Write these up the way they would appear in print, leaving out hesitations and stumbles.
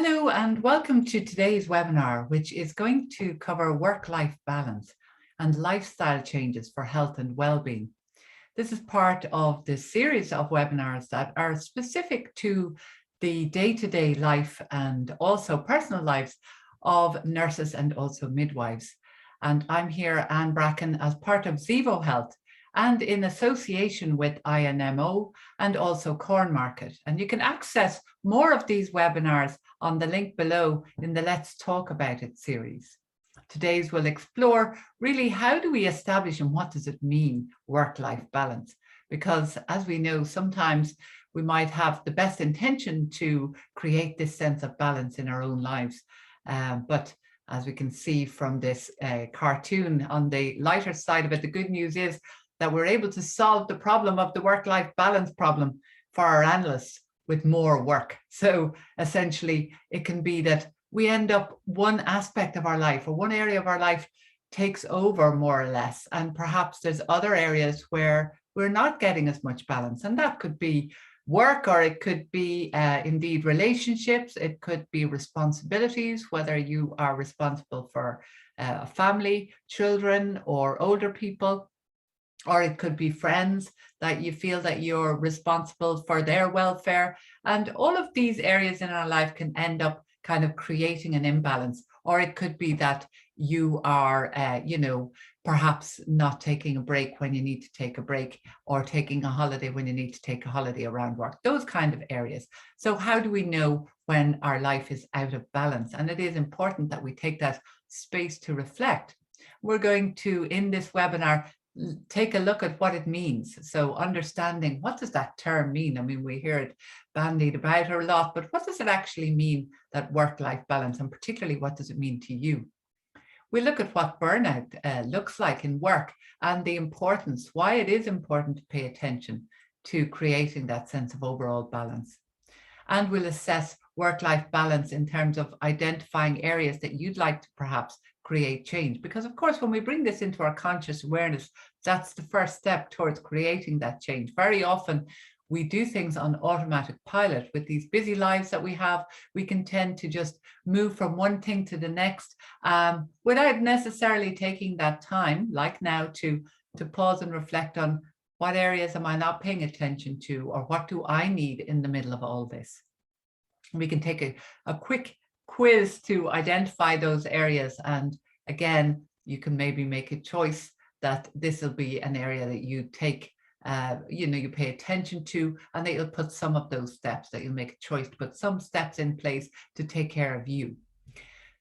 Hello and welcome to today's webinar, which is going to cover work-life balance and lifestyle changes for health and well-being. This is part of the series of webinars that are specific to the day-to-day life and also personal lives of nurses and also midwives. And I'm here, Anne Bracken, as part of Zevo Health and in association with INMO and also Cornmarket. And you can access more of these webinars on the link below in the Let's Talk About It series. Today's will explore really how do we establish and what does it mean work-life balance? Because as we know, sometimes we might have the best intention to create this sense of balance in our own lives. But as we can see from this cartoon on the lighter side of it, the good news is that we're able to solve the problem of the work-life balance problem for our analysts with more work. So essentially, it can be that we end up one aspect of our life or one area of our life takes over more or less. And perhaps there's other areas where we're not getting as much balance. And that could be work, or it could be indeed relationships. It could be responsibilities, whether you are responsible for a family, children, or older people. Or it could be friends that you feel that you're responsible for their welfare. And all of these areas in our life can end up kind of creating an imbalance. Or it could be that you are, perhaps not taking a break when you need to take a break, or taking a holiday when you need to take a holiday around work, those kind of areas. So how do we know when our life is out of balance? And it is important that we take that space to reflect. We're going to, in this webinar, take a look at what it means. So understanding, what does that term mean? I mean, we hear it bandied about a lot, but what does it actually mean, that work-life balance, and particularly what does it mean to you? We look at what burnout looks like in work and the importance, why it is important to pay attention to creating that sense of overall balance. And we'll assess work-life balance in terms of identifying areas that you'd like to perhaps create change. Because of course, when we bring this into our conscious awareness, that's the first step towards creating that change. Very often, we do things on automatic pilot. With these busy lives that we have, we can tend to just move from one thing to the next without necessarily taking that time, like now, to pause and reflect on what areas am I not paying attention to, or what do I need in the middle of all this? We can take a quick quiz to identify those areas. And again, you can maybe make a choice that this will be an area that you take, you pay attention to, and that you'll put some of those steps, that you'll make a choice to put some steps in place to take care of you.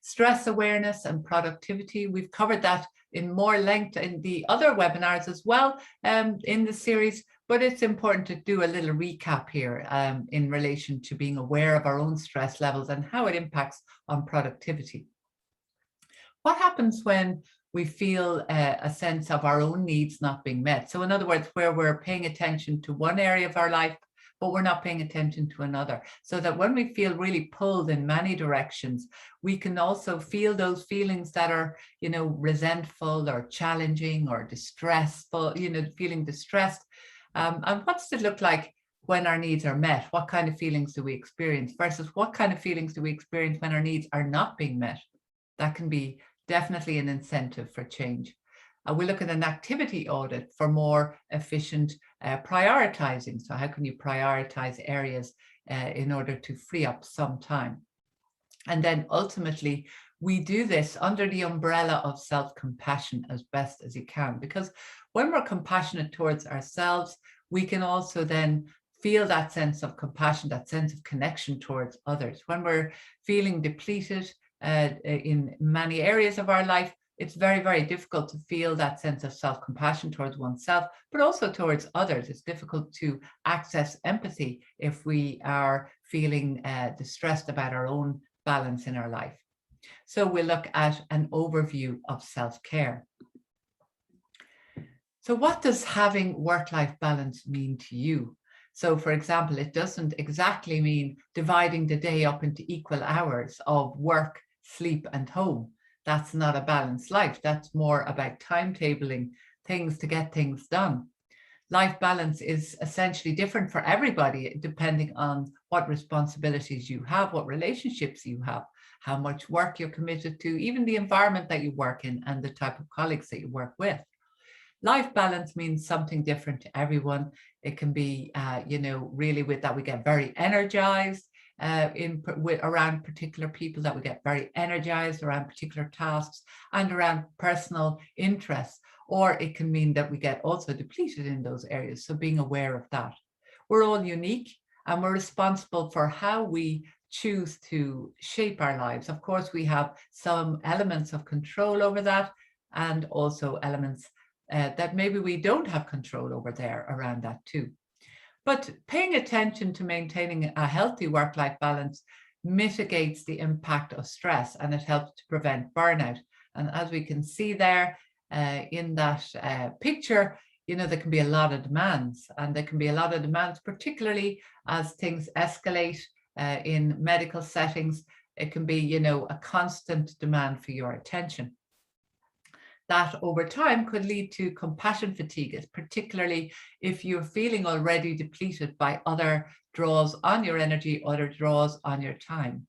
Stress awareness and productivity, we've covered that in more length in the other webinars as well in the series, but it's important to do a little recap here in relation to being aware of our own stress levels and how it impacts on productivity. What happens when we feel a sense of our own needs not being met? So in other words, where we're paying attention to one area of our life, but we're not paying attention to another. So that when we feel really pulled in many directions, we can also feel those feelings that are, resentful or challenging or distressful, feeling distressed. And what does it look like when our needs are met? What kind of feelings do we experience versus what kind of feelings do we experience when our needs are not being met? That can be definitely an incentive for change. We look at an activity audit for more efficient prioritizing. So how can you prioritize areas in order to free up some time? And then ultimately, we do this under the umbrella of self-compassion as best as you can, because when we're compassionate towards ourselves, we can also then feel that sense of compassion, that sense of connection towards others. When we're feeling depleted in many areas of our life, it's very, very difficult to feel that sense of self-compassion towards oneself, but also towards others. It's difficult to access empathy if we are feeling distressed about our own balance in our life. So we'll look at an overview of self-care. So what does having work-life balance mean to you? So for example, it doesn't exactly mean dividing the day up into equal hours of work, sleep, and home. That's not a balanced life. That's more about timetabling things to get things done. Life balance is essentially different for everybody, depending on what responsibilities you have, what relationships you have, how much work you're committed to, even the environment that you work in and the type of colleagues that you work with. Life balance means something different to everyone. It can be, really with that we get very energized around particular people, that we get very energized around particular tasks and around personal interests. Or it can mean that we get also depleted in those areas. So being aware of that. We're all unique and we're responsible for how we choose to shape our lives. Of course, we have some elements of control over that, and also elements that maybe we don't have control over there around that too. But paying attention to maintaining a healthy work-life balance mitigates the impact of stress, and it helps to prevent burnout. And as we can see there in that picture, there can be a lot of demands, and there can be a lot of demands, particularly as things escalate in medical settings. It can be, a constant demand for your attention. That over time could lead to compassion fatigue, particularly if you're feeling already depleted by other draws on your energy, other draws on your time.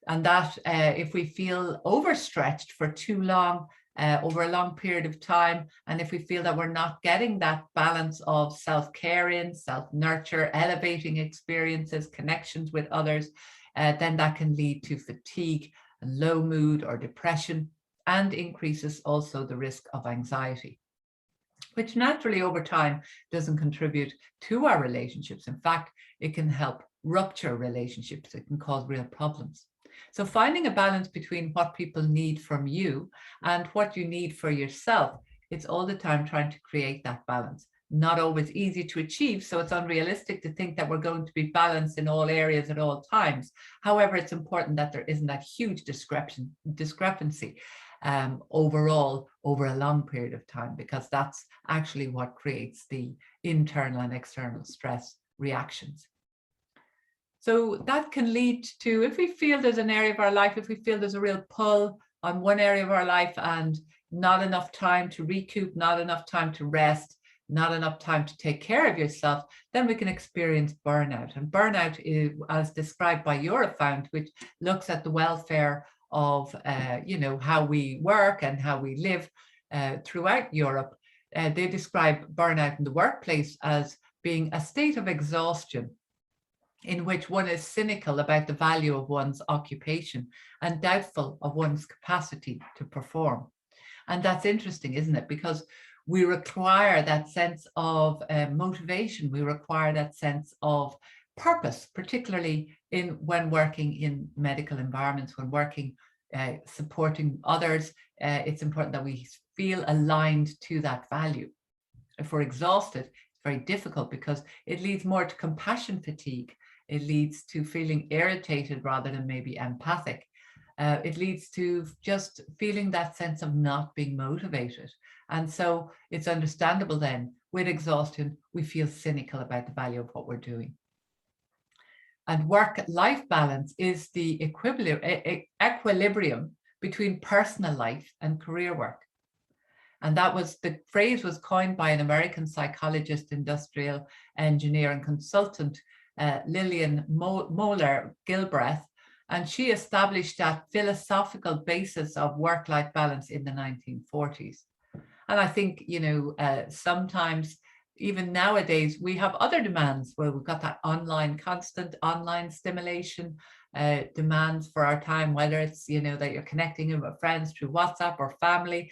And that if we feel overstretched for too long, over a long period of time, and if we feel that we're not getting that balance of self-care in, self-nurture, elevating experiences, connections with others, then that can lead to fatigue, low mood or depression, and increases also the risk of anxiety, which naturally over time doesn't contribute to our relationships. In fact, it can help rupture relationships. It can cause real problems. So finding a balance between what people need from you and what you need for yourself, it's all the time trying to create that balance. Not always easy to achieve, so it's unrealistic to think that we're going to be balanced in all areas at all times. However, it's important that there isn't that huge discrepancy overall over a long period of time, because that's actually what creates the internal and external stress reactions. So that can lead to, if we feel there's an area of our life, if we feel there's a real pull on one area of our life and not enough time to recoup, not enough time to rest, not enough time to take care of yourself, then we can experience burnout. And burnout is, as described by Eurofound, which looks at the welfare of, how we work and how we live throughout Europe. They describe burnout in the workplace as being a state of exhaustion in which one is cynical about the value of one's occupation and doubtful of one's capacity to perform. And that's interesting, isn't it? Because we require that sense of motivation. We require that sense of purpose, particularly when working in medical environments, when working, supporting others. It's important that we feel aligned to that value. If we're exhausted, it's very difficult because it leads more to compassion fatigue. It leads to feeling irritated rather than maybe empathic. It leads to just feeling that sense of not being motivated. And so it's understandable then, with exhaustion, we feel cynical about the value of what we're doing. And work-life balance is the equilibrium between personal life and career work. And the phrase was coined by an American psychologist, industrial engineer and consultant, Lillian Moeller Gilbreth, and she established that philosophical basis of work-life balance in the 1940s. And I think, sometimes, even nowadays, we have other demands where we've got that constant online stimulation, demands for our time, whether it's, that you're connecting with friends through WhatsApp or family,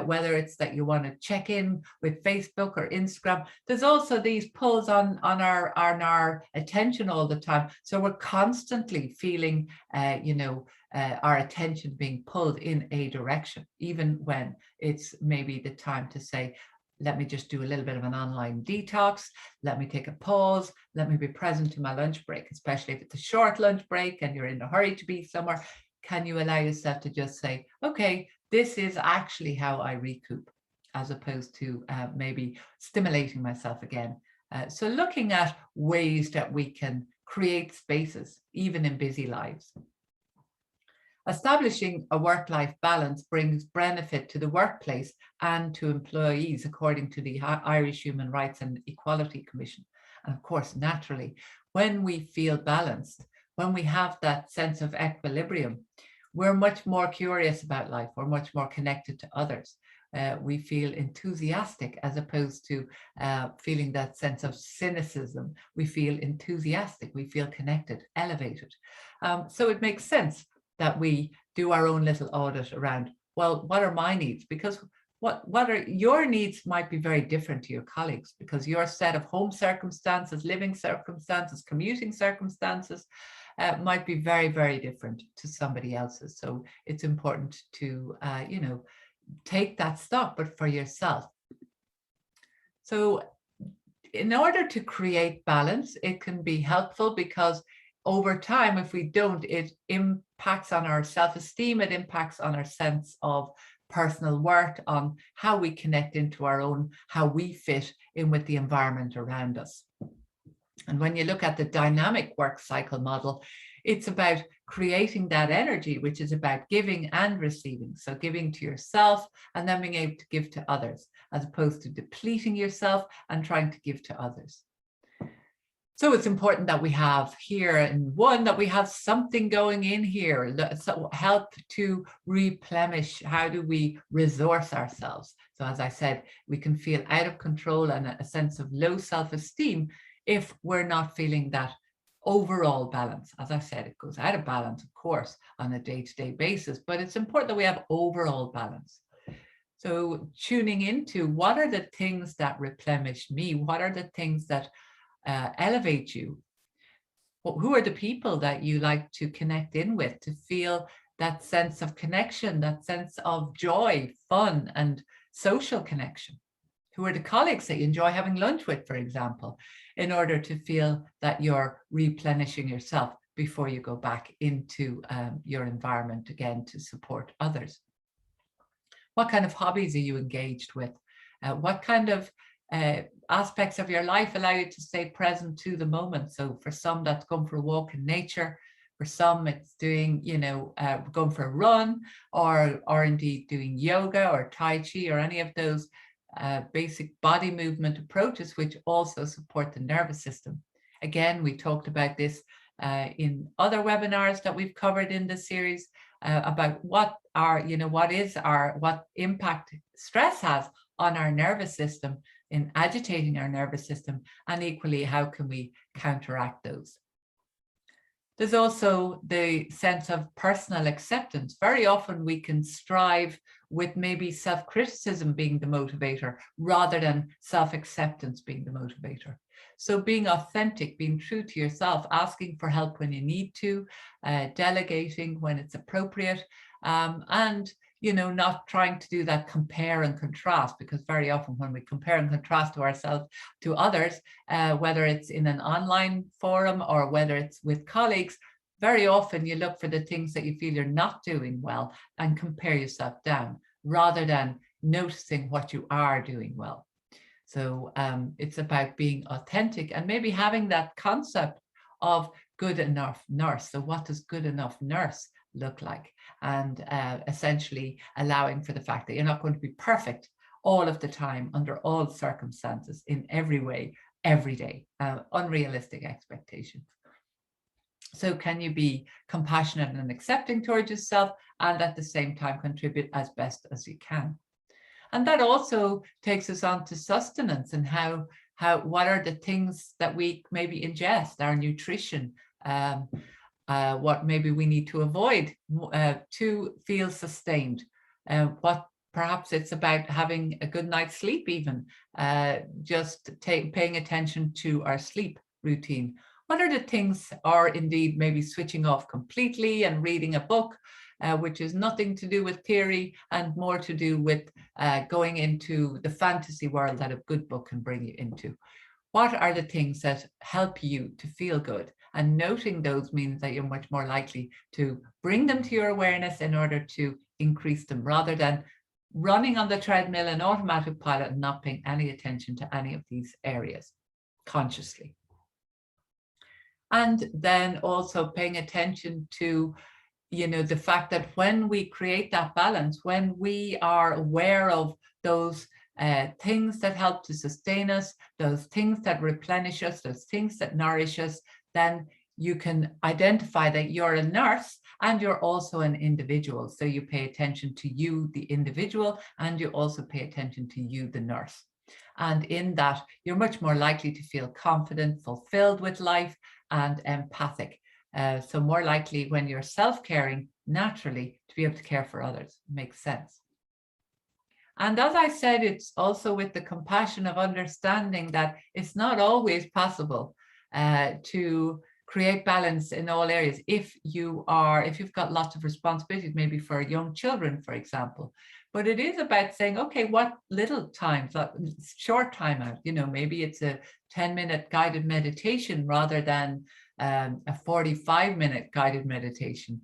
whether it's that you want to check in with Facebook or Instagram. There's also these pulls on our attention all the time. So we're constantly feeling, our attention being pulled in a direction, even when it's maybe the time to say, let me just do a little bit of an online detox. Let me take a pause. Let me be present to my lunch break, especially if it's a short lunch break and you're in a hurry to be somewhere. Can you allow yourself to just say, okay, this is actually how I recoup, as opposed to maybe stimulating myself again. So looking at ways that we can create spaces, even in busy lives. Establishing a work-life balance brings benefit to the workplace and to employees, according to the Irish Human Rights and Equality Commission. And of course, naturally, when we feel balanced, when we have that sense of equilibrium, we're much more curious about life. We're much more connected to others. We feel enthusiastic as opposed to feeling that sense of cynicism. We feel enthusiastic, we feel connected, elevated. So it makes sense that we do our own little audit around, well, what are my needs? Because what are your needs might be very different to your colleagues, because your set of home circumstances, living circumstances, commuting circumstances might be very, very different to somebody else's. So it's important to, you know, take that stock, but for yourself. So in order to create balance, it can be helpful because over time, if we don't, it impacts on our self-esteem, it impacts on our sense of personal worth, on how we connect into our own, how we fit in with the environment around us. And when you look at the dynamic work cycle model, it's about creating that energy, which is about giving and receiving. So giving to yourself and then being able to give to others, as opposed to depleting yourself and trying to give to others. So it's important that we have here in one, that we have something going in here, so help to replenish. How do we resource ourselves? So as I said, we can feel out of control and a sense of low self-esteem if we're not feeling that overall balance. As I said, it goes out of balance, of course, on a day-to-day basis, but it's important that we have overall balance. So tuning into what are the things that replenish me? What are the things that elevate you? Who are the people that you like to connect in with, to feel that sense of connection, that sense of joy, fun, and social connection? Who are the colleagues that you enjoy having lunch with, for example, in order to feel that you're replenishing yourself before you go back into your environment again to support others? What kind of hobbies are you engaged with? What kind of aspects of your life allow you to stay present to the moment? So for some, that's going for a walk in nature. For some, it's doing, you know, going for a run, or indeed doing yoga or Tai Chi or any of those basic body movement approaches, which also support the nervous system. Again, we talked about this in other webinars that we've covered in this series about what impact stress has on our nervous system, in agitating our nervous system, and equally, how can we counteract those? There's also the sense of personal acceptance. Very often we can strive with maybe self-criticism being the motivator rather than self-acceptance being the motivator. So being authentic, being true to yourself, asking for help when you need to, delegating when it's appropriate, and you know, not trying to do that compare and contrast, because very often when we compare and contrast to ourselves to others, whether it's in an online forum or whether it's with colleagues, very often you look for the things that you feel you're not doing well and compare yourself down, rather than noticing what you are doing well. So it's about being authentic and maybe having that concept of good enough nurse. So what does good enough nurse look like? And essentially allowing for the fact that you're not going to be perfect all of the time, under all circumstances, in every way, every day. Unrealistic expectations. So can you be compassionate and accepting towards yourself, and at the same time contribute as best as you can? And that also takes us on to sustenance and what are the things that we maybe ingest, our nutrition, what maybe we need to avoid to feel sustained. What perhaps it's about having a good night's sleep, even just paying attention to our sleep routine. What are the things, or indeed maybe switching off completely and reading a book, which is nothing to do with theory and more to do with going into the fantasy world that a good book can bring you into. What are the things that help you to feel good? And noting those means that you're much more likely to bring them to your awareness in order to increase them, rather than running on the treadmill in automatic pilot and not paying any attention to any of these areas consciously. And then also paying attention to, the fact that when we create that balance, when we are aware of those things that help to sustain us, those things that replenish us, those things that nourish us, then you can identify that you're a nurse and you're also an individual. So you pay attention to you, the individual, and you also pay attention to you, the nurse. And in that, you're much more likely to feel confident, fulfilled with life, and empathic. So more likely when you're self-caring, naturally, to be able to care for others. Makes sense. And as I said, it's also with the compassion of understanding that it's not always possible to create balance in all areas. If you've got lots of responsibilities, maybe for young children, for example. But it is about saying, okay, what little time, short time out, maybe it's a 10-minute guided meditation rather than a 45-minute guided meditation.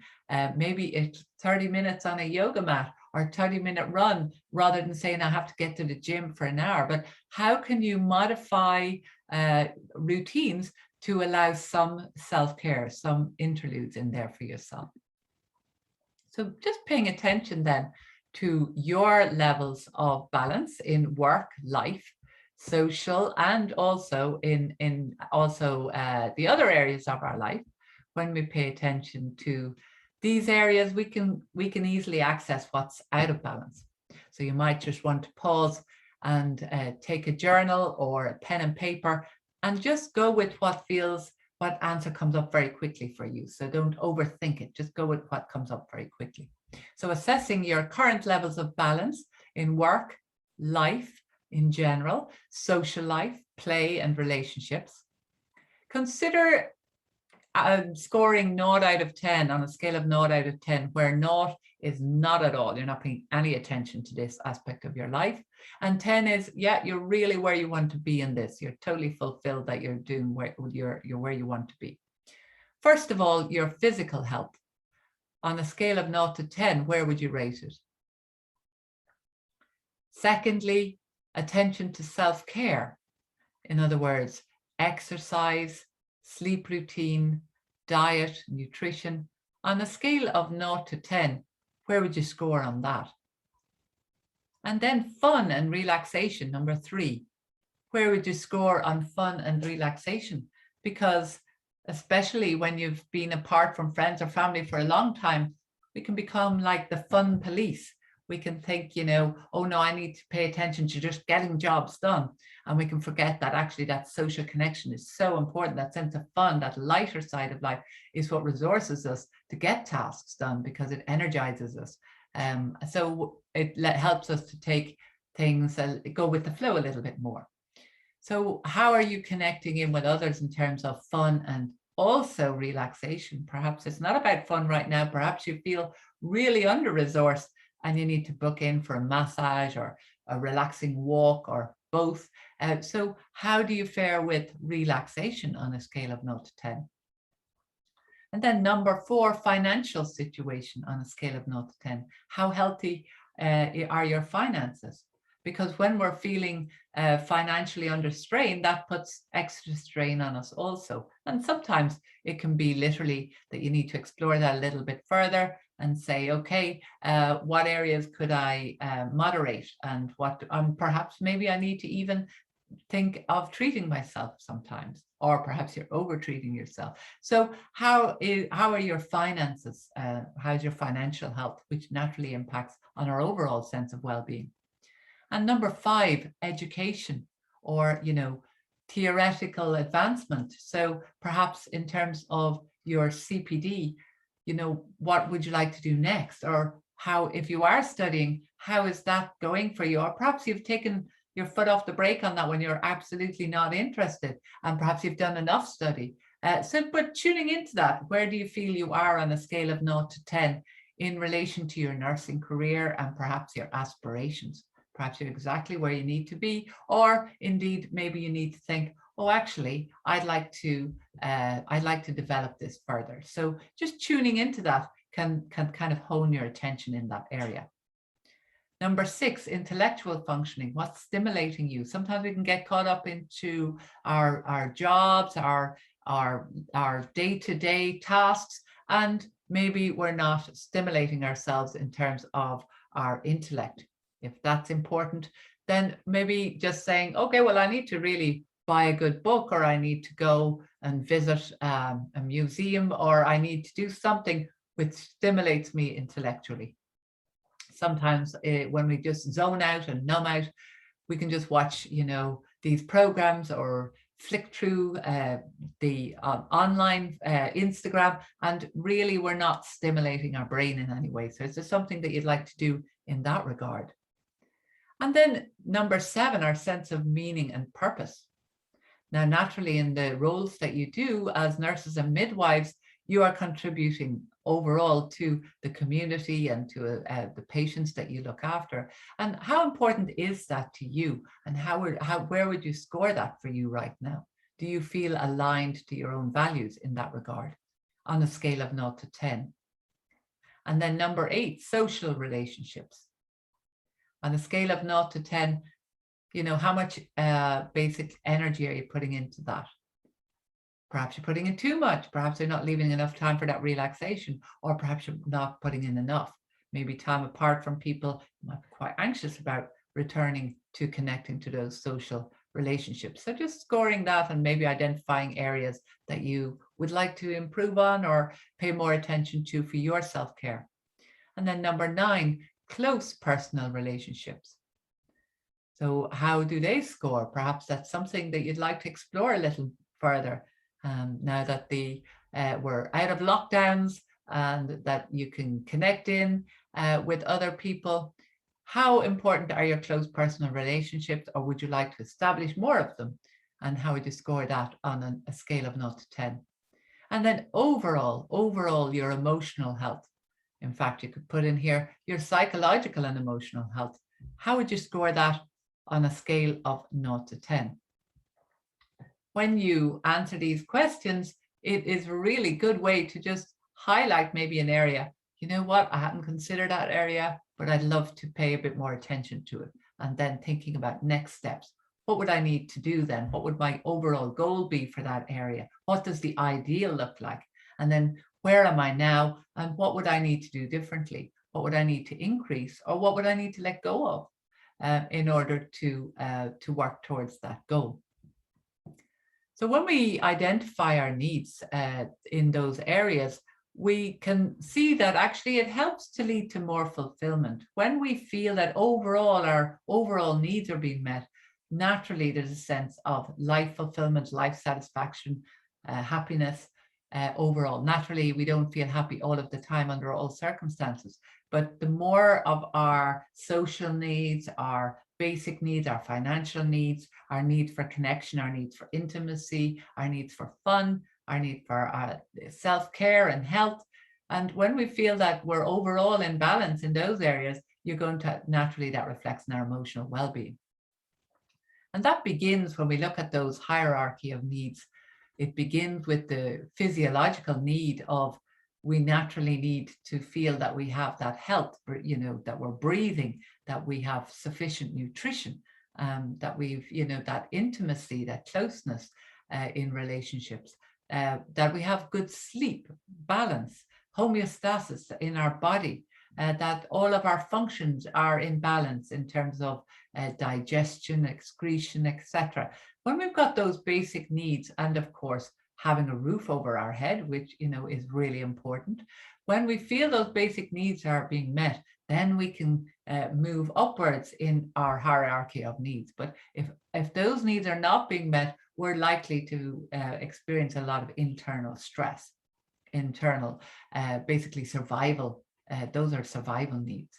Maybe it's 30 minutes on a yoga mat or a 30-minute run rather than saying I have to get to the gym for an hour. But how can you modify routines to allow some self-care, some interludes in there for yourself? So just paying attention then to your levels of balance in work, life, social, and also in the other areas of our life. When we pay attention to these areas, we can easily access what's out of balance. So you might just want to pause and take a journal or a pen and paper and just go with what answer comes up very quickly for you. So don't overthink it, just go with what comes up very quickly. So assessing your current levels of balance in work, life in general, social life, play, and relationships. Consider scoring 0 out of 10 on a scale of 0 out of 10, where 0 is not at all. You're not paying any attention to this aspect of your life. And 10 is, yeah, you're really where you want to be in this. You're totally fulfilled that you're doing you're where you want to be. First of all, your physical health. On a scale of 0 to 10, where would you rate it? Secondly, attention to self-care. In other words, exercise, sleep routine, diet, nutrition. On a scale of 0 to 10, where would you score on that? And then fun and relaxation, number 3. Where would you score on fun and relaxation? Because especially when you've been apart from friends or family for a long time, we can become like the fun police. We can think, oh no, I need to pay attention to just getting jobs done. And we can forget that actually that social connection is so important. That sense of fun, that lighter side of life is what resources us to get tasks done because it energizes us. So it helps us to take things, go with the flow a little bit more. So how are you connecting in with others in terms of fun and also relaxation? Perhaps it's not about fun right now. Perhaps you feel really under-resourced and you need to book in for a massage or a relaxing walk or both. So how do you fare with relaxation on a scale of 0 to 10? And then number 4, financial situation on a scale of 0 to 10. How healthy are your finances? Because when we're feeling financially under strain, that puts extra strain on us also. And sometimes it can be literally that you need to explore that a little bit further and say, okay, what areas could I moderate, and what perhaps maybe I need to even think of treating myself sometimes, or perhaps you're over treating yourself. So how are your finances? How's your financial health, which naturally impacts on our overall sense of well-being? And number 5, education, or theoretical advancement. So perhaps in terms of your CPD, what would you like to do next? Or how, if you are studying, how is that going for you? Or perhaps you've taken your foot off the brake on that when you're absolutely not interested, and perhaps you've done enough study. But tuning into that, where do you feel you are on a scale of 0 to 10 in relation to your nursing career and perhaps your aspirations? Perhaps you're exactly where you need to be, or indeed, maybe you need to think, oh, actually, I'd like to develop this further. So just tuning into that can kind of hone your attention in that area. Number 6, intellectual functioning. What's stimulating you? Sometimes we can get caught up into our jobs, our day-to-day tasks, and maybe we're not stimulating ourselves in terms of our intellect. If that's important, then maybe just saying, okay, well, I need to really buy a good book, or I need to go and visit a museum, or I need to do something which stimulates me intellectually. Sometimes when we just zone out and numb out, we can just watch, these programs or flick through the online Instagram, and really we're not stimulating our brain in any way. So it's just something that you'd like to do in that regard. And then number 7, our sense of meaning and purpose. Now, naturally, in the roles that you do as nurses and midwives, you are contributing overall to the community and to the patients that you look after. And how important is that to you? And where would you score that for you right now? Do you feel aligned to your own values in that regard on a scale of 0 to 10? And then number 8, social relationships. On a scale of 0 to 10, how much basic energy are you putting into that? Perhaps you're putting in too much. Perhaps you're not leaving enough time for that relaxation, or perhaps you're not putting in enough. Maybe time apart from people, you might be quite anxious about returning to connecting to those social relationships. So just scoring that and maybe identifying areas that you would like to improve on or pay more attention to for your self-care. And then number 9, close personal relationships. So how do they score? Perhaps that's something that you'd like to explore a little further now that we're out of lockdowns and that you can connect in with other people. How important are your close personal relationships, or would you like to establish more of them? And how would you score that on a scale of 0 to 10? And then overall, your emotional health. In fact, you could put in here your psychological and emotional health. How would you score that on a scale of 0 to 10? When you answer these questions, it is a really good way to just highlight maybe an area. You know what, I hadn't considered that area, but I'd love to pay a bit more attention to it. And then thinking about next steps. What would I need to do then? What would my overall goal be for that area? What does the ideal look like? And then where am I now? And what would I need to do differently? What would I need to increase? Or what would I need to let go of in order to work towards that goal? So when we identify our needs in those areas, we can see that actually it helps to lead to more fulfillment. When we feel that our overall needs are being met, naturally there's a sense of life fulfillment, life satisfaction, happiness overall. Naturally, we don't feel happy all of the time under all circumstances, but the more of our social needs, our basic needs, our financial needs, our need for connection, our needs for intimacy, our needs for fun, our need for self-care and health. And when we feel that we're overall in balance in those areas, you're going to naturally, that reflects in our emotional well-being. And that begins when we look at those hierarchy of needs. It begins with the physiological need of, we naturally need to feel that we have that health, that we're breathing, that we have sufficient nutrition, that we've, that intimacy, that closeness in relationships, that we have good sleep, balance, homeostasis in our body, that all of our functions are in balance in terms of digestion, excretion, etc. When we've got those basic needs, and of course, having a roof over our head, which is really important. When we feel those basic needs are being met, then we can move upwards in our hierarchy of needs. But if those needs are not being met, we're likely to experience a lot of internal stress, basically survival. Those are survival needs.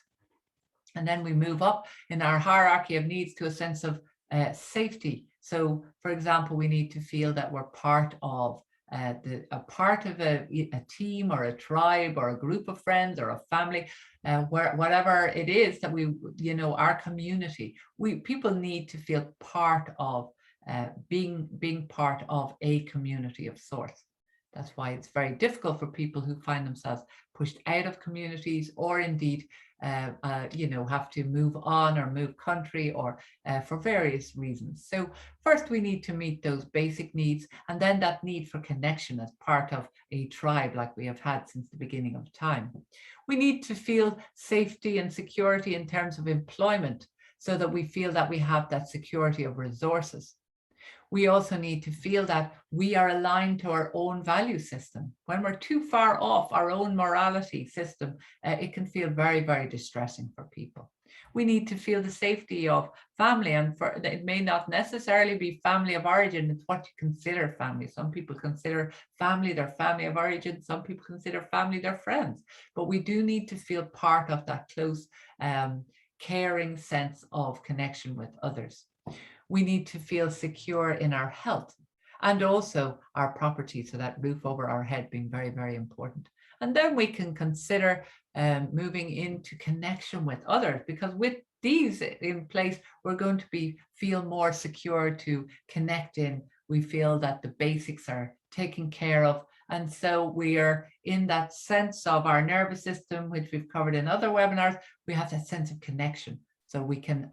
And then we move up in our hierarchy of needs to a sense of safety. So, for example, we need to feel that we're part of a team or a tribe or a group of friends or a family, whatever it is that we, our community. People need to feel part of being part of a community of sorts. That's why it's very difficult for people who find themselves pushed out of communities, or indeed have to move on or move country or for various reasons. So first we need to meet those basic needs, and then that need for connection as part of a tribe like we have had since the beginning of time. We need to feel safety and security in terms of employment, so that we feel that we have that security of resources. We also need to feel that we are aligned to our own value system. When we're too far off our own morality system, it can feel very, very distressing for people. We need to feel the safety of family, and it may not necessarily be family of origin, it's what you consider family. Some people consider family their family of origin, some people consider family their friends, but we do need to feel part of that close, caring sense of connection with others. We need to feel secure in our health and also our property, so that roof over our head being very, very important. And then we can consider moving into connection with others, because with these in place, we're going to feel more secure to connect in. We feel that the basics are taken care of. And so we are in that sense of our nervous system, which we've covered in other webinars. We have that sense of connection. So we can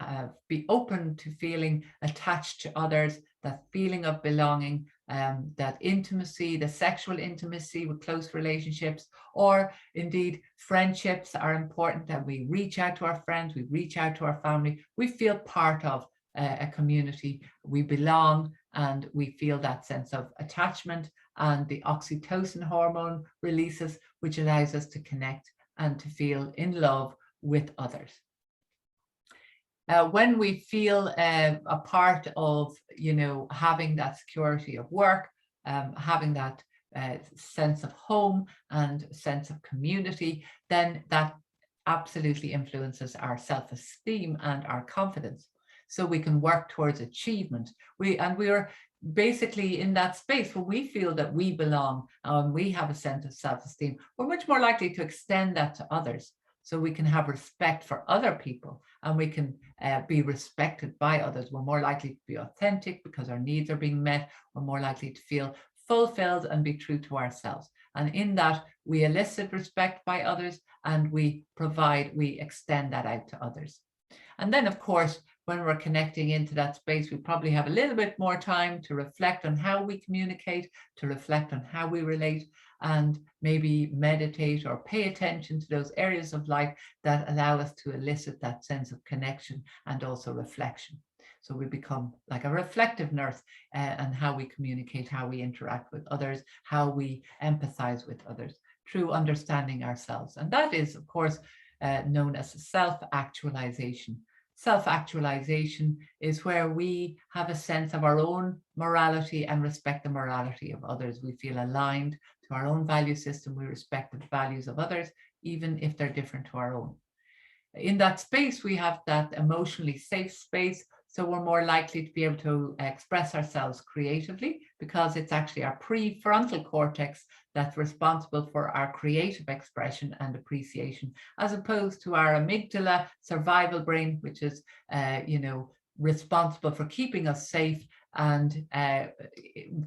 be open to feeling attached to others, that feeling of belonging, that intimacy, the sexual intimacy with close relationships, or indeed friendships are important, that we reach out to our friends, we reach out to our family, we feel part of a community, we belong, and we feel that sense of attachment, and the oxytocin hormone releases, which allows us to connect and to feel in love with others. When we feel a part of, having that security of work, having that sense of home and sense of community, then that absolutely influences our self-esteem and our confidence. So we can work towards achievement. We are basically in that space when we feel that we belong and we have a sense of self-esteem, we're much more likely to extend that to others. So we can have respect for other people, and we can be respected by others. We're more likely to be authentic because our needs are being met. We're more likely to feel fulfilled and be true to ourselves. And in that, we elicit respect by others, and we extend that out to others. And then, of course, when we're connecting into that space, we probably have a little bit more time to reflect on how we communicate, to reflect on how we relate, and maybe meditate or pay attention to those areas of life that allow us to elicit that sense of connection and also reflection. So we become like a reflective nurse, and how we communicate, how we interact with others, how we empathize with others through understanding ourselves. And that is, of course, known as self-actualization. Self-actualization is where we have a sense of our own morality and respect the morality of others. We feel aligned to our own value system. We respect the values of others, even if they're different to our own. In that space, we have that emotionally safe space. So we're more likely to be able to express ourselves creatively, because it's actually our prefrontal cortex that's responsible for our creative expression and appreciation, as opposed to our amygdala survival brain, which is, responsible for keeping us safe and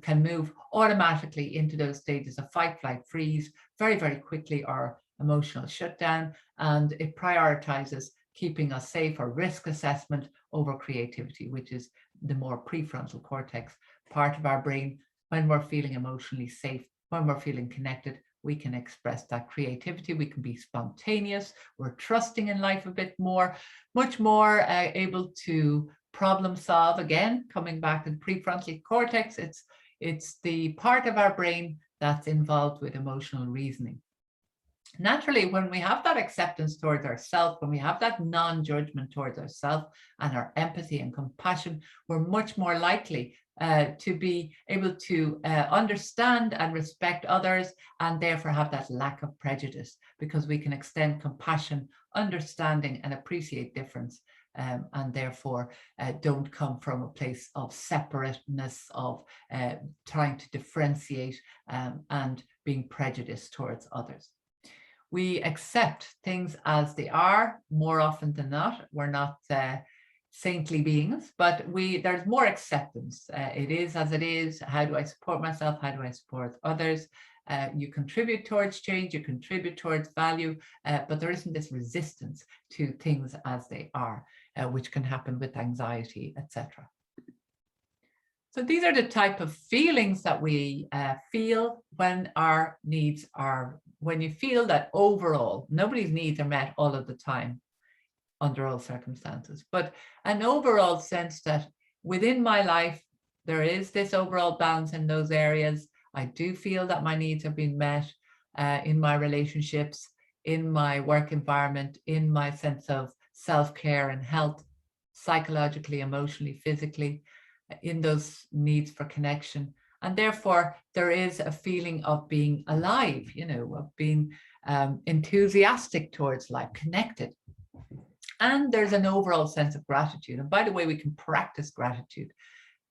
can move automatically into those stages of fight, flight, freeze very, very quickly, or emotional shutdown, and it prioritizes keeping us safe or risk assessment over creativity, which is the more prefrontal cortex part of our brain. When we're feeling emotionally safe, when we're feeling connected, we can express that creativity. We can be spontaneous. We're trusting in life a bit more, much more able to problem solve. Again, coming back to the prefrontal cortex, it's the part of our brain that's involved with emotional reasoning. Naturally, when we have that acceptance towards ourselves, when we have that non-judgment towards ourselves and our empathy and compassion, we're much more likely to be able to understand and respect others, and therefore have that lack of prejudice, because we can extend compassion, understanding, and appreciate difference, and therefore don't come from a place of separateness, of trying to differentiate and being prejudiced towards others. We accept things as they are more often than not. We're not saintly beings, but there's more acceptance. It is as it is. How do I support myself? How do I support others? You contribute towards change, you contribute towards value, but there isn't this resistance to things as they are, which can happen with anxiety, etc. So these are the type of feelings that we feel when our needs are, when you feel that overall, nobody's needs are met all of the time under all circumstances, but an overall sense that within my life, there is this overall balance in those areas. I do feel that my needs have been met in my relationships, in my work environment, in my sense of self-care and health, psychologically, emotionally, physically, in those needs for connection. And therefore, there is a feeling of being alive, you know, of being enthusiastic towards life, connected. And there's an overall sense of gratitude. And by the way, we can practice gratitude.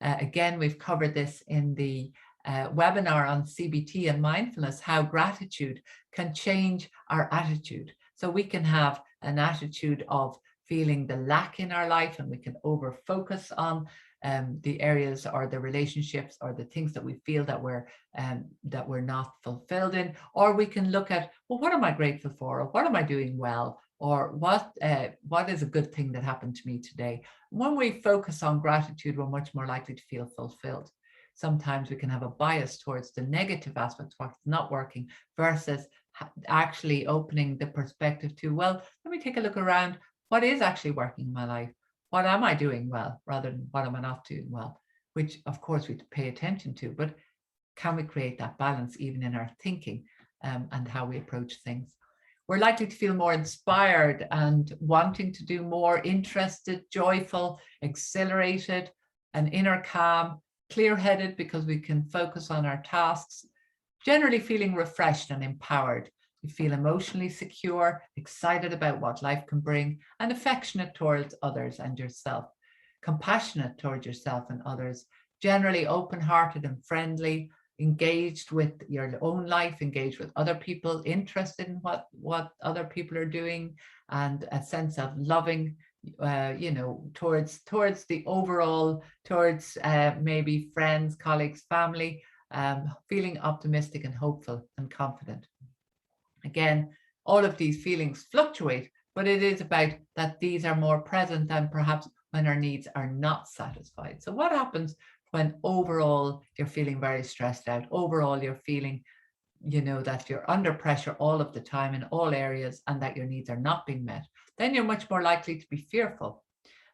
Again, we've covered this in the webinar on CBT and mindfulness, how gratitude can change our attitude. So we can have an attitude of feeling the lack in our life, and we can over focus on the areas or the relationships or the things that we feel that we're not fulfilled in. Or we can look at, well, what am I grateful for? Or what am I doing well? Or what is a good thing that happened to me today? When we focus on gratitude, we're much more likely to feel fulfilled. Sometimes we can have a bias towards the negative aspects, what's not working, versus actually opening the perspective to, well, let me take a look around. What is actually working in my life? What am I doing well, rather than what am I not doing well? Which, of course, we pay attention to, but can we create that balance even in our thinking and how we approach things? We're likely to feel more inspired and wanting to do more, interested, joyful, exhilarated, an inner calm, clear-headed because we can focus on our tasks, generally feeling refreshed and empowered. You feel emotionally secure, excited about what life can bring, and affectionate towards others and yourself, compassionate towards yourself and others, generally open-hearted and friendly, engaged with your own life, engaged with other people, interested in what other people are doing, and a sense of loving, you know, towards the overall, towards maybe friends, colleagues, family, feeling optimistic and hopeful and confident. Again, all of these feelings fluctuate, but it is about that these are more present than perhaps when our needs are not satisfied. So what happens when overall you're feeling very stressed out? Overall, you're feeling, you know, that you're under pressure all of the time in all areas and that your needs are not being met. Then you're much more likely to be fearful.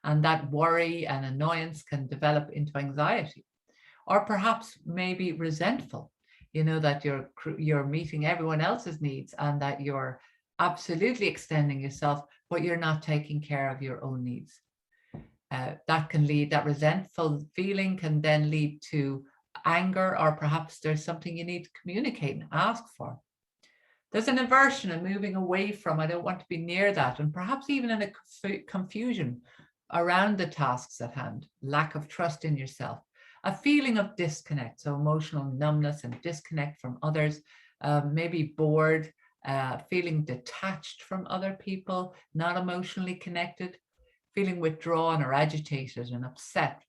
And that worry and annoyance can develop into anxiety, or perhaps maybe resentful. You know, that you're meeting everyone else's needs and that you're absolutely extending yourself, but you're not taking care of your own needs. That can lead, that resentful feeling can then lead to anger, or perhaps there's something you need to communicate and ask for. There's an aversion and moving away from, I don't want to be near that, and perhaps even in a confusion around the tasks at hand, lack of trust in yourself. A feeling of disconnect, so emotional numbness and disconnect from others, maybe bored, feeling detached from other people, not emotionally connected, feeling withdrawn or agitated and upset,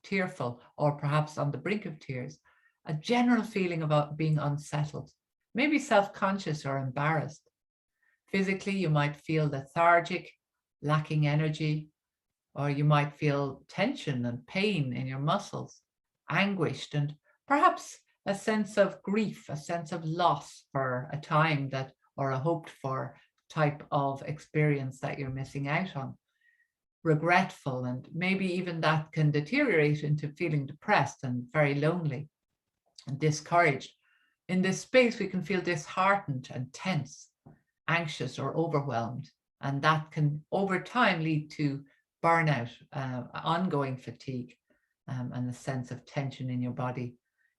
tearful, or perhaps on the brink of tears. A general feeling of being unsettled, maybe self-conscious or embarrassed. Physically, you might feel lethargic, lacking energy, or you might feel tension and pain in your muscles, anguished, and perhaps a sense of grief, a sense of loss for a time that, or a hoped for type of experience that you're missing out on. Regretful, and maybe even that can deteriorate into feeling depressed and very lonely and discouraged. In this space, we can feel disheartened and tense, anxious or overwhelmed, and that can over time lead to burnout, ongoing fatigue, and a sense of tension in your body.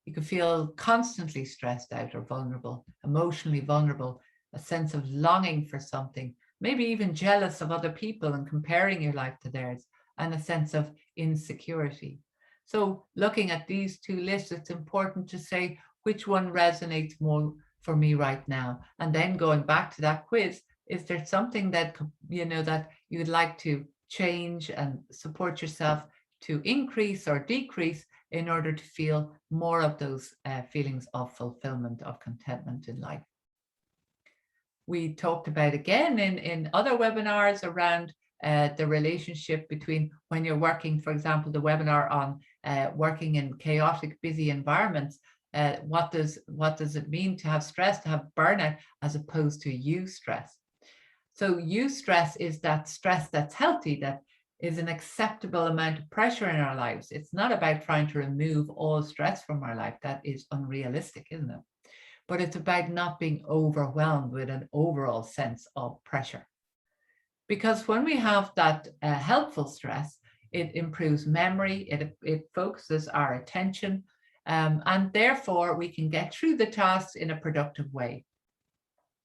You can feel constantly stressed out or vulnerable, emotionally vulnerable, a sense of longing for something, maybe even jealous of other people and comparing your life to theirs, and a sense of insecurity. So looking at these two lists, it's important to say which one resonates more for me right now. And then going back to that quiz, is there something that, you know, that you'd like to change and support yourself to increase or decrease in order to feel more of those feelings of fulfillment, of contentment in life. We talked about again in other webinars around the relationship between when you're working, for example, the webinar on working in chaotic, busy environments. What does it mean to have stress, to have burnout, as opposed to eustress? So eustress is that stress that's healthy, that is an acceptable amount of pressure in our lives. It's not about trying to remove all stress from our life. That is unrealistic, isn't it? But it's about not being overwhelmed with an overall sense of pressure. Because when we have that helpful stress, it improves memory, it focuses our attention, and therefore we can get through the tasks in a productive way.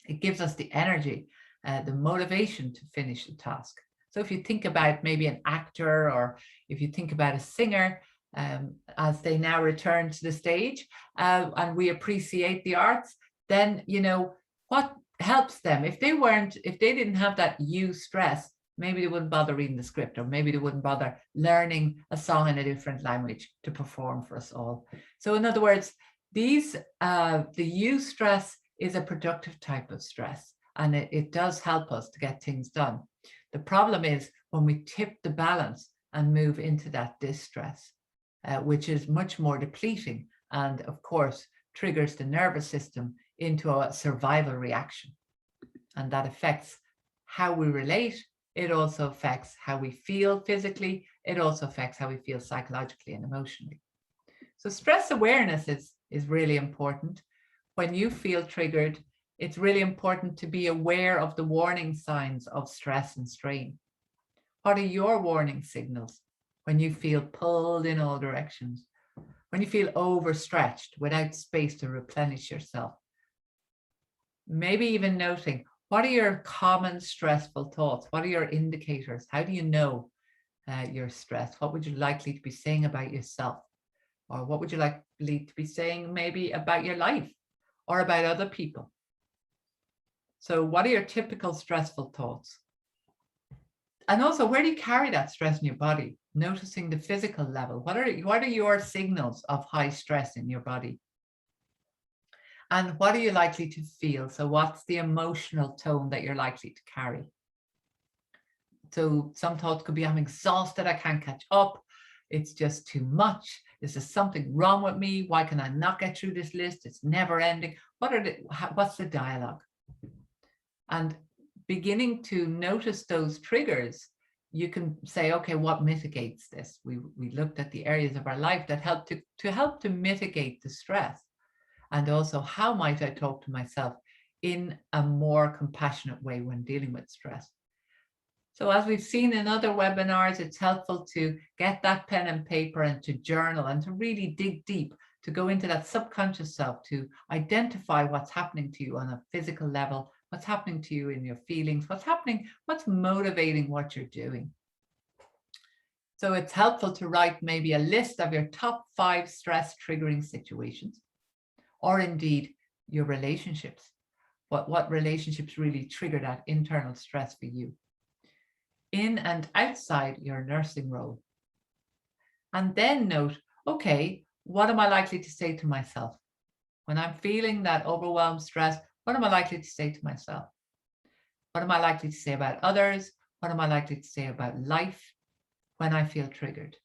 It gives us the energy, the motivation to finish the task. So if you think about maybe an actor, or if you think about a singer, as they now return to the stage, and we appreciate the arts, then, you know, what helps them? If they didn't have that eustress, maybe they wouldn't bother reading the script, or maybe they wouldn't bother learning a song in a different language to perform for us all. So in other words, the eustress is a productive type of stress, and it does help us to get things done. The problem is when we tip the balance and move into that distress, which is much more depleting, and of course triggers the nervous system into a survival reaction. And that affects how we relate. It also affects how we feel physically. It also affects how we feel psychologically and emotionally. So stress awareness is really important. When you feel triggered, it's really important to be aware of the warning signs of stress and strain. What are your warning signals when you feel pulled in all directions? When you feel overstretched without space to replenish yourself? Maybe even noting, what are your common stressful thoughts? What are your indicators? How do you know you're stressed? What would you likely to be saying about yourself? Or what would you likely to be saying maybe about your life or about other people? So what are your typical stressful thoughts? And also, where do you carry that stress in your body? Noticing the physical level. What are your signals of high stress in your body? And what are you likely to feel? So what's the emotional tone that you're likely to carry? So some thoughts could be, I'm exhausted, I can't catch up, it's just too much, is there something wrong with me? Why can I not get through this list? It's never ending. What's the dialogue? And beginning to notice those triggers, you can say, okay, what mitigates this? We looked at the areas of our life that help to mitigate the stress. And also, how might I talk to myself in a more compassionate way when dealing with stress? So as we've seen in other webinars, it's helpful to get that pen and paper and to journal and to really dig deep, to go into that subconscious self, to identify what's happening to you on a physical level, what's happening to you in your feelings, what's motivating what you're doing. So it's helpful to write maybe a list of your top 5 stress triggering situations, or indeed your relationships. What relationships really trigger that internal stress for you, in and outside your nursing role. And then note, okay, what am I likely to say to myself? When I'm feeling that overwhelmed stress, what am I likely to say to myself? What am I likely to say about others? What am I likely to say about life when I feel triggered?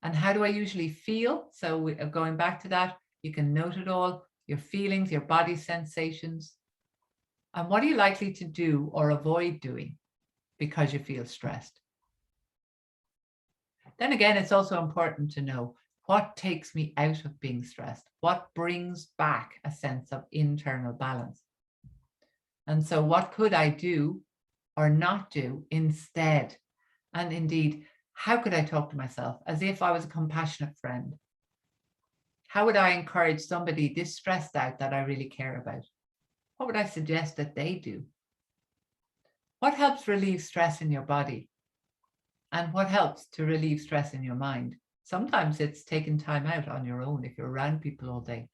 And how do I usually feel? So going back to that, you can note it all, your feelings, your body sensations. And what are you likely to do or avoid doing because you feel stressed? Then again, it's also important to know what takes me out of being stressed, what brings back a sense of internal balance. And so what could I do or not do instead? And indeed, how could I talk to myself as if I was a compassionate friend? How would I encourage somebody this stressed out that I really care about? What would I suggest that they do? What helps relieve stress in your body? And what helps to relieve stress in your mind? Sometimes it's taking time out on your own if you're around people all day.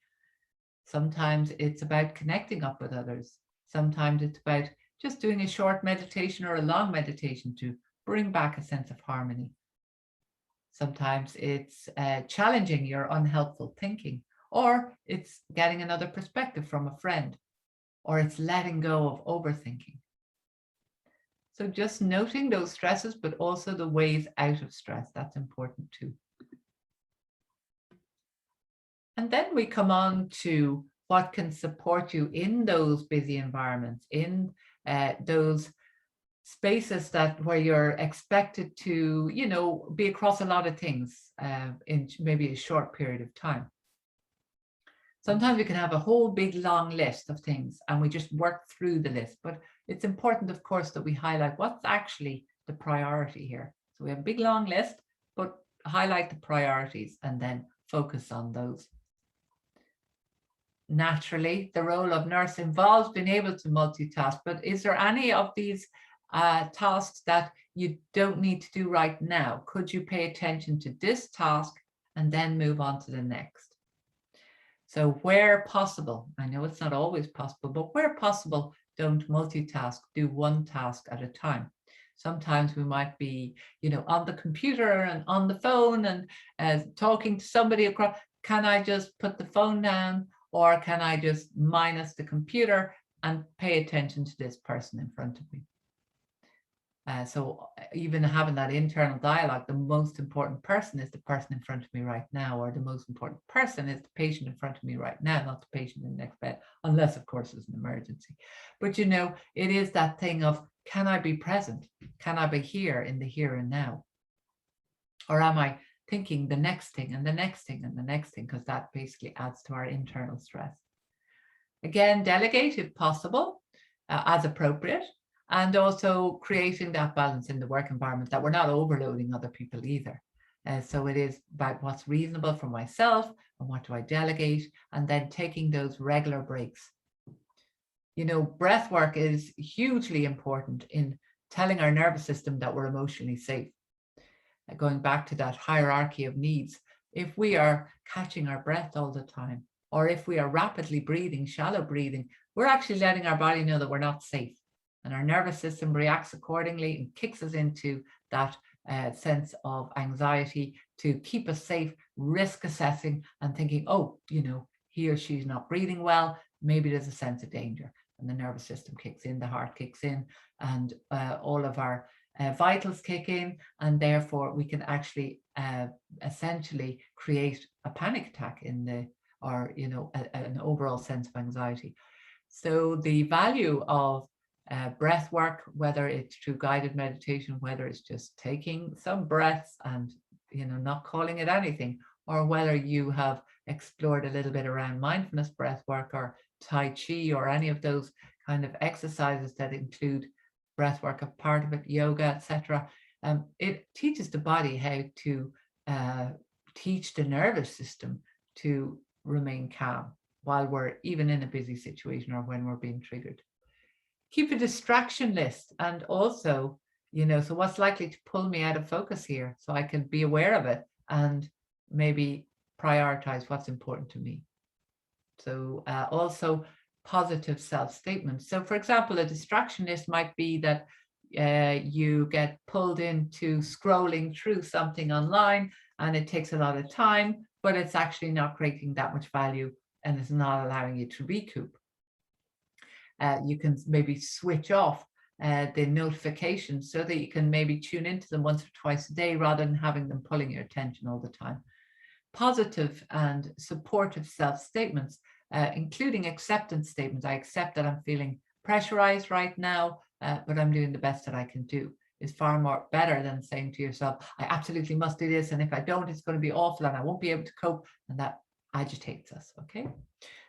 Sometimes it's about connecting up with others. Sometimes it's about just doing a short meditation or a long meditation to bring back a sense of harmony. Sometimes it's challenging your unhelpful thinking, or it's getting another perspective from a friend, or it's letting go of overthinking. So just noting those stresses, but also the ways out of stress, that's important too. And then we come on to what can support you in those busy environments, in those spaces where you're expected to, be across a lot of things in maybe a short period of time. Sometimes we can have a whole big long list of things and we just work through the list, but it's important, of course, that we highlight what's actually the priority here. So we have a big long list, but highlight the priorities and then focus on those. Naturally, the role of nurse involves being able to multitask, but is there any of these tasks that you don't need to do right now? Could you pay attention to this task and then move on to the next? So where possible, I know it's not always possible, but where possible, don't multitask, do one task at a time. Sometimes we might be, on the computer and on the phone and talking to somebody across. Can I just put the phone down, or can I just minus the computer and pay attention to this person in front of me? So even having that internal dialogue, the most important person is the person in front of me right now, or the most important person is the patient in front of me right now, not the patient in the next bed, unless of course it's an emergency. But it is that thing of, can I be present? Can I be here in the here and now? Or am I thinking the next thing and the next thing and the next thing? Because that basically adds to our internal stress. Again, delegate if possible, as appropriate. And also creating that balance in the work environment, that we're not overloading other people either. So it is about what's reasonable for myself and what do I delegate, and then taking those regular breaks. Breath work is hugely important in telling our nervous system that we're emotionally safe. Going back to that hierarchy of needs, if we are catching our breath all the time, or if we are rapidly breathing, shallow breathing, we're actually letting our body know that we're not safe. And our nervous system reacts accordingly and kicks us into that sense of anxiety to keep us safe, risk assessing and thinking, oh, he or she's not breathing well, maybe there's a sense of danger. And the nervous system kicks in, the heart kicks in, and all of our vitals kick in, and therefore we can actually essentially create a panic attack an overall sense of anxiety. So the value of breath work, whether it's through guided meditation, whether it's just taking some breaths and not calling it anything, or whether you have explored a little bit around mindfulness breath work or Tai Chi or any of those kind of exercises that include breath work, a part of it, yoga, etc. It teaches the body how to teach the nervous system to remain calm while we're even in a busy situation or when we're being triggered. Keep a distraction list, and also, so what's likely to pull me out of focus here, so I can be aware of it and maybe prioritize what's important to me. So also positive self-statements. So for example, a distraction list might be that you get pulled into scrolling through something online and it takes a lot of time, but it's actually not creating that much value and it's not allowing you to recoup. You can maybe switch off the notifications so that you can maybe tune into them once or twice a day rather than having them pulling your attention all the time. Positive and supportive self-statements, including acceptance statements. I accept that I'm feeling pressurized right now, but I'm doing the best that I can do, is far more better than saying to yourself, I absolutely must do this, and if I don't, it's going to be awful and I won't be able to cope, and that agitates us. Okay,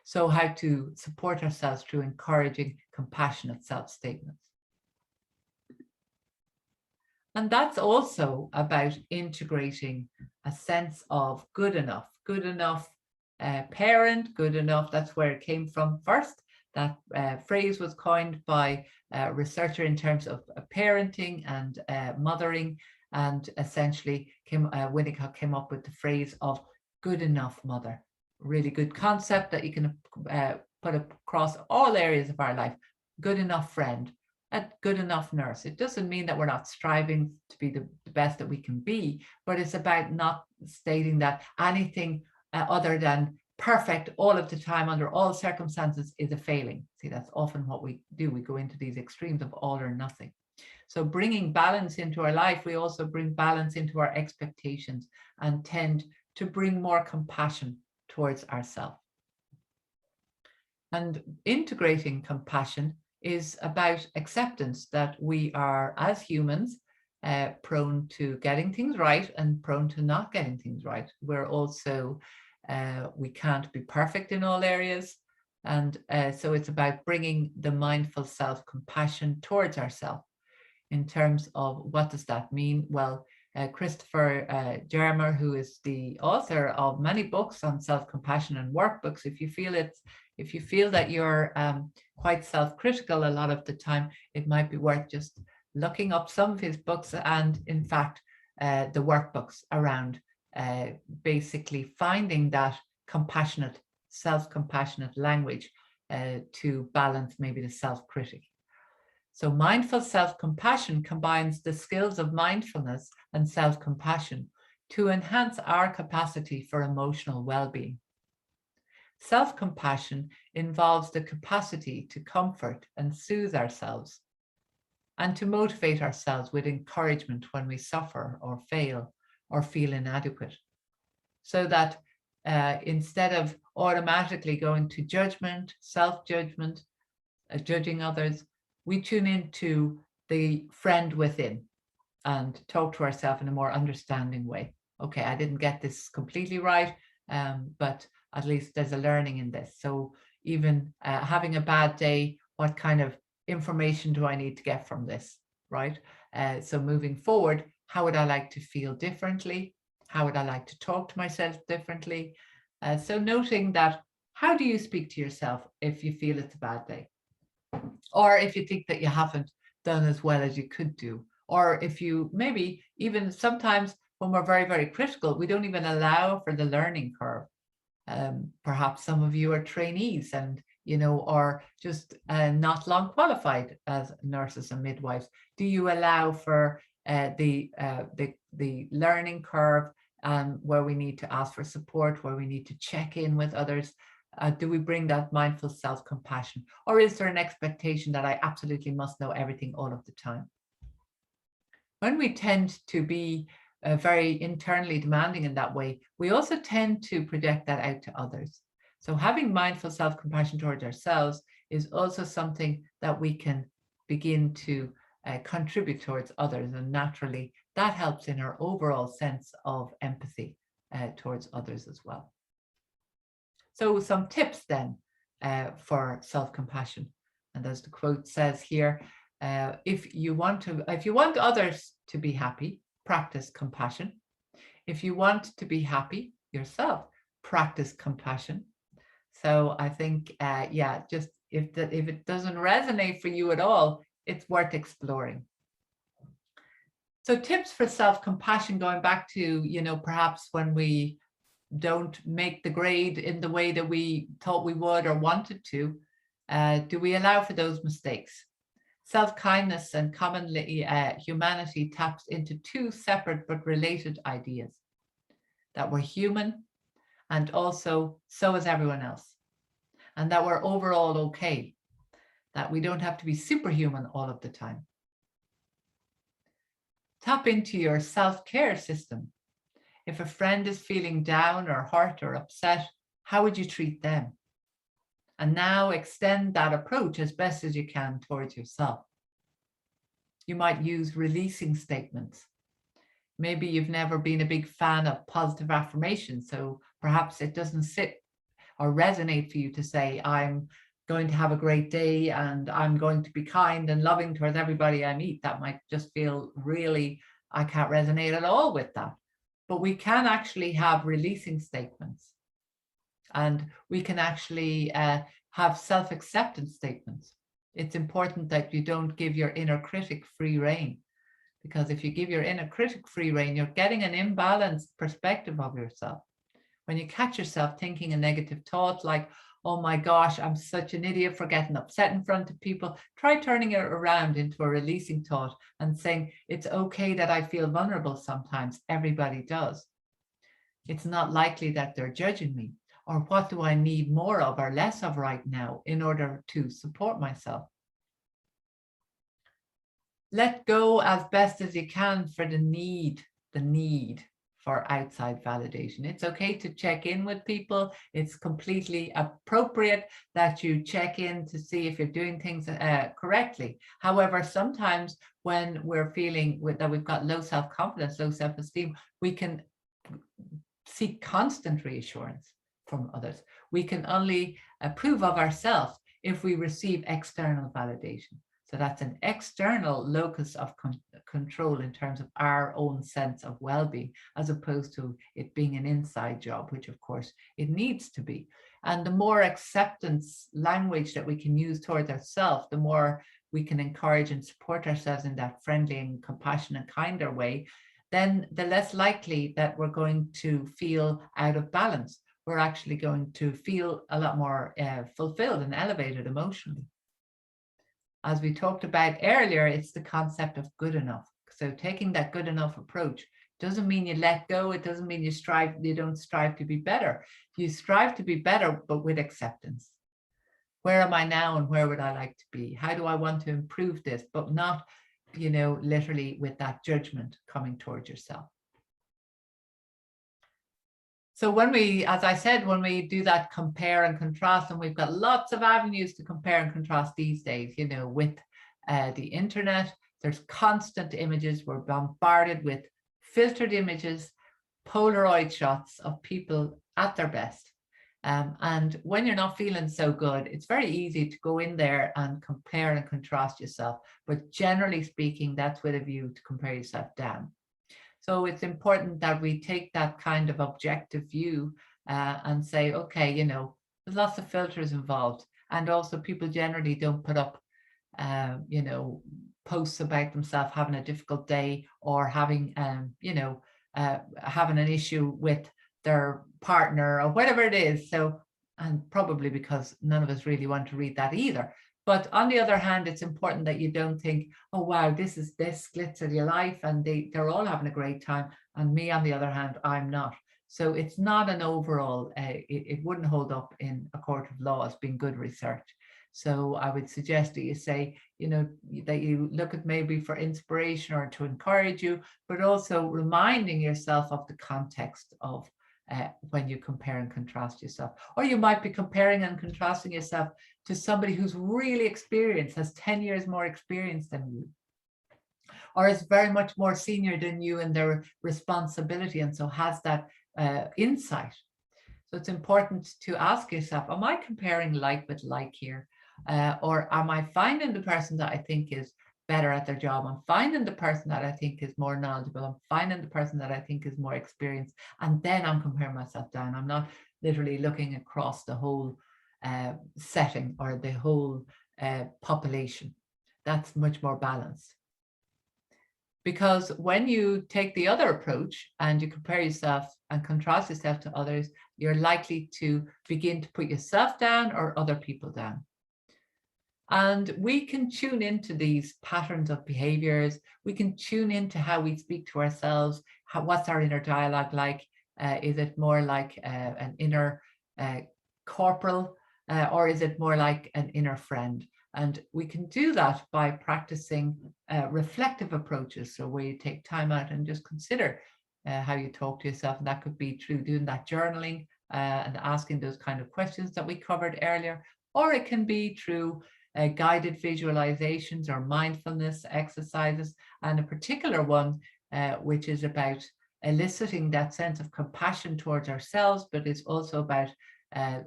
so how to support ourselves through encouraging compassionate self-statements. And that's also about integrating a sense of good enough parent, good enough. That's where it came from first. That phrase was coined by a researcher in terms of parenting and mothering, and essentially Winnicott came up with the phrase of good enough mother. Really good concept that you can put across all areas of our life. Good enough friend, a good enough nurse. It doesn't mean that we're not striving to be the best that we can be, but it's about not stating that anything other than perfect all of the time under all circumstances is a failing. See, that's often what we do. We go into these extremes of all or nothing. So bringing balance into our life, we also bring balance into our expectations and tend to bring more compassion towards ourselves. And integrating compassion is about acceptance that we are, as humans, prone to getting things right and prone to not getting things right. We're also, we can't be perfect in all areas. And so it's about bringing the mindful self-compassion towards ourselves. In terms of what does that mean? Well, Christopher Germer, who is the author of many books on self-compassion and workbooks, if you feel that you're quite self-critical a lot of the time, it might be worth just looking up some of his books and, in fact, the workbooks around basically finding that compassionate, self-compassionate language to balance maybe the self-critic. So mindful self-compassion combines the skills of mindfulness and self-compassion to enhance our capacity for emotional well-being. Self-compassion involves the capacity to comfort and soothe ourselves and to motivate ourselves with encouragement when we suffer or fail or feel inadequate, so that instead of automatically going to judgment, self-judgment, judging others, we tune into the friend within and talk to ourselves in a more understanding way. Okay, I didn't get this completely right, but at least there's a learning in this. So even having a bad day, what kind of information do I need to get from this, right? So moving forward, how would I like to feel differently? How would I like to talk to myself differently? So noting that, how do you speak to yourself if you feel it's a bad day? Or if you think that you haven't done as well as you could do, or if you maybe even sometimes when we're very, very critical, we don't even allow for the learning curve. Perhaps some of you are trainees and, you know, or just not long qualified as nurses and midwives. Do you allow for the learning curve where we need to ask for support, where we need to check in with others? Do we bring that mindful self-compassion, or is there an expectation that I absolutely must know everything all of the time? When we tend to be very internally demanding in that way, we also tend to project that out to others. So having mindful self-compassion towards ourselves is also something that we can begin to contribute towards others, and naturally that helps in our overall sense of empathy towards others as well. So some tips then for self-compassion, and as the quote says here, if you want others to be happy, practice compassion. If you want to be happy yourself, practice compassion. So I think, yeah, just if it doesn't resonate for you at all, it's worth exploring. So tips for self-compassion, going back to, you know, perhaps when we don't make the grade in the way that we thought we would or wanted to, do we allow for those mistakes? Self-kindness and commonly humanity taps into two separate but related ideas, that we're human and also so is everyone else, and that we're overall okay, that we don't have to be superhuman all of the time. Tap into your self-care system. If a friend is feeling down or hurt or upset, how would you treat them? And now extend that approach as best as you can towards yourself. You might use releasing statements. Maybe you've never been a big fan of positive affirmation, so perhaps it doesn't sit or resonate for you to say, I'm going to have a great day and I'm going to be kind and loving towards everybody I meet. That might just feel really, I can't resonate at all with that. But we can actually have releasing statements, and we can actually have self-acceptance statements. It's important that you don't give your inner critic free rein, because if you give your inner critic free rein, you're getting an imbalanced perspective of yourself. When you catch yourself thinking a negative thought like, oh my gosh, I'm such an idiot for getting upset in front of people. Try turning it around into a releasing thought and saying, it's okay that I feel vulnerable sometimes. Everybody does. It's not likely that they're judging me. Or what do I need more of or less of right now in order to support myself? Let go as best as you can for the need for outside validation. It's okay to check in with people. It's completely appropriate that you check in to see if you're doing things correctly. However, sometimes when we're feeling that we've got low self-confidence, low self-esteem, we can seek constant reassurance from others. We can only approve of ourselves if we receive external validation. So that's an external locus of control in terms of our own sense of well-being, as opposed to it being an inside job, which of course it needs to be. And the more acceptance language that we can use towards ourselves, the more we can encourage and support ourselves in that friendly and compassionate, kinder way, then the less likely that we're going to feel out of balance. We're actually going to feel a lot more fulfilled and elevated emotionally. As we talked about earlier, it's the concept of good enough. So taking that good enough approach doesn't mean you let go. It doesn't mean you don't strive to be better. You strive to be better, but with acceptance. Where am I now and where would I like to be? How do I want to improve this? But not, literally with that judgment coming towards yourself. So when we, as I said, when we do that compare and contrast, and we've got lots of avenues to compare and contrast these days, with the internet, there's constant images. We're bombarded with filtered images, Polaroid shots of people at their best. And when you're not feeling so good, it's very easy to go in there and compare and contrast yourself. But generally speaking, that's with a view to compare yourself down. So it's important that we take that kind of objective view and say, okay, there's lots of filters involved. And also people generally don't put up, posts about themselves having a difficult day or having, having an issue with their partner or whatever it is. So, and probably because none of us really want to read that either. But on the other hand, it's important that you don't think, oh, wow, this glitz of your life and they're all having a great time. And me, on the other hand, I'm not. So it's not an overall, it wouldn't hold up in a court of law as being good research. So I would suggest that you say, that you look at maybe for inspiration or to encourage you, but also reminding yourself of the context of when you compare and contrast yourself. Or you might be comparing and contrasting yourself to somebody who's really experienced, has 10 years more experience than you, or is very much more senior than you in their responsibility, and so has that insight. So it's important to ask yourself, am I comparing like with like here? Or am I finding the person that I think is better at their job? I'm finding the person that I think is more knowledgeable. I'm finding the person that I think is more experienced. And then I'm comparing myself down. I'm not literally looking across the whole setting or the whole population. That's much more balanced. Because when you take the other approach and you compare yourself and contrast yourself to others, you're likely to begin to put yourself down or other people down. And we can tune into these patterns of behaviors. We can tune into how we speak to ourselves. What's our inner dialogue like? Is it more like an inner corporal, or is it more like an inner friend? And we can do that by practicing reflective approaches. So where you take time out and just consider how you talk to yourself. And that could be through doing that journaling and asking those kind of questions that we covered earlier. Or it can be through guided visualizations or mindfulness exercises, and a particular one which is about eliciting that sense of compassion towards ourselves, but it's also about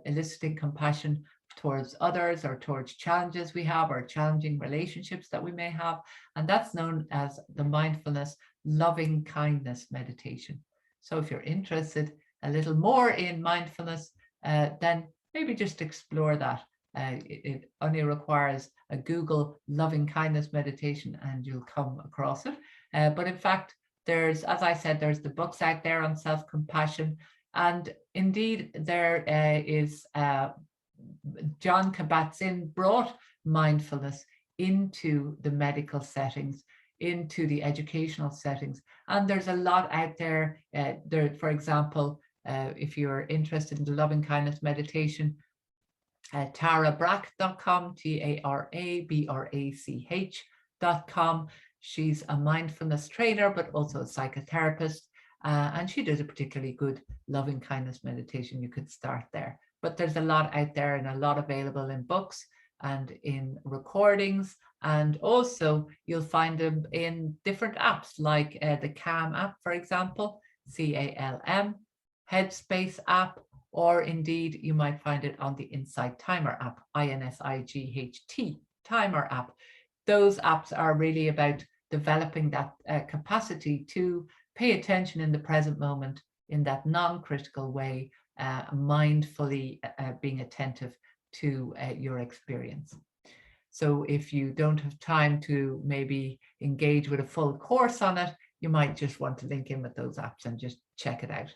eliciting compassion towards others or towards challenges we have or challenging relationships that we may have. And that's known as the mindfulness loving kindness meditation. So if you're interested a little more in mindfulness, then maybe just explore that. It only requires a Google loving kindness meditation and you'll come across it. But in fact, there's, as I said, there's the books out there on self-compassion. And indeed, there is John Kabat-Zinn brought mindfulness into the medical settings, into the educational settings. And there's a lot out there. For example, if you're interested in the loving kindness meditation, tarabrach.com, TARABRACH.com. She's a mindfulness trainer, but also a psychotherapist. And she does a particularly good loving kindness meditation. You could start there. But there's a lot out there and a lot available in books and in recordings. And also you'll find them in different apps like the Calm app, for example, CALM, Headspace app, or indeed you might find it on the Insight Timer app, INSIGHT Timer app. Those apps are really about developing that capacity to pay attention in the present moment in that non-critical way, mindfully being attentive to your experience. So if you don't have time to maybe engage with a full course on it, you might just want to link in with those apps and just check it out.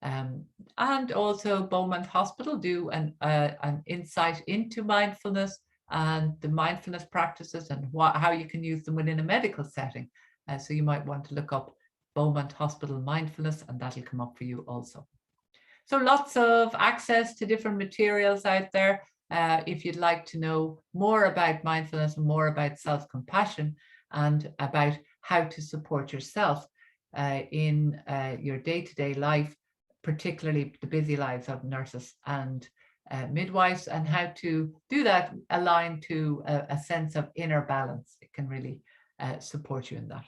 And also Beaumont Hospital do an insight into mindfulness and the mindfulness practices and how you can use them within a medical setting. So you might want to look up Beaumont Hospital mindfulness, and that'll come up for you also. So lots of access to different materials out there. If you'd like to know more about mindfulness and more about self-compassion and about how to support yourself in your day-to-day life, particularly the busy lives of nurses and midwives, and how to do that aligned to a sense of inner balance. It can really support you in that.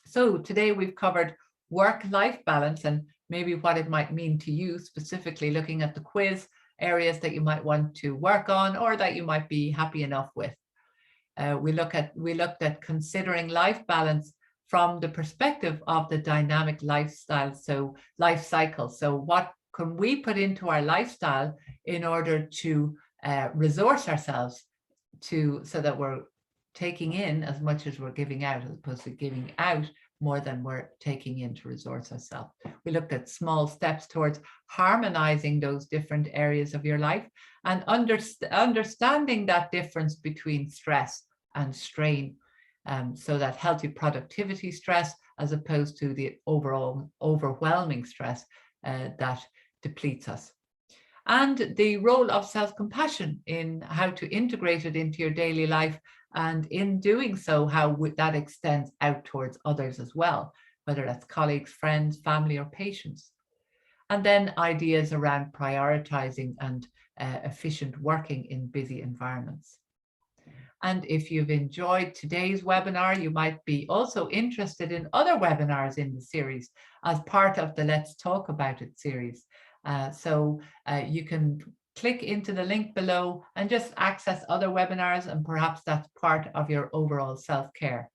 So today we've covered work-life balance and maybe what it might mean to you, specifically looking at the quiz, areas that you might want to work on or that you might be happy enough with. We looked at considering life balance from the perspective of the dynamic lifestyle, so life cycle. So what can we put into our lifestyle in order to resource ourselves so that we're taking in as much as we're giving out, as opposed to giving out more than we're taking in to resource ourselves. We looked at small steps towards harmonizing those different areas of your life and understanding that difference between stress and strain, so that healthy productivity stress as opposed to the overall overwhelming stress that depletes us. And the role of self-compassion in how to integrate it into your daily life, and in doing so, how that extends out towards others as well, whether that's colleagues, friends, family, or patients. And then ideas around prioritizing and efficient working in busy environments. And if you've enjoyed today's webinar, you might be also interested in other webinars in the series as part of the Let's Talk About It series. So you can click into the link below and just access other webinars, and perhaps that's part of your overall self-care.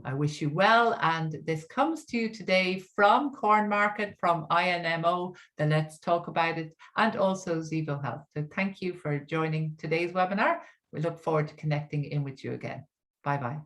I wish you well, and this comes to you today from Cornmarket, from INMO, the Let's Talk About It, and also Zevo Health. So thank you for joining today's webinar. We look forward to connecting in with you again. Bye-bye.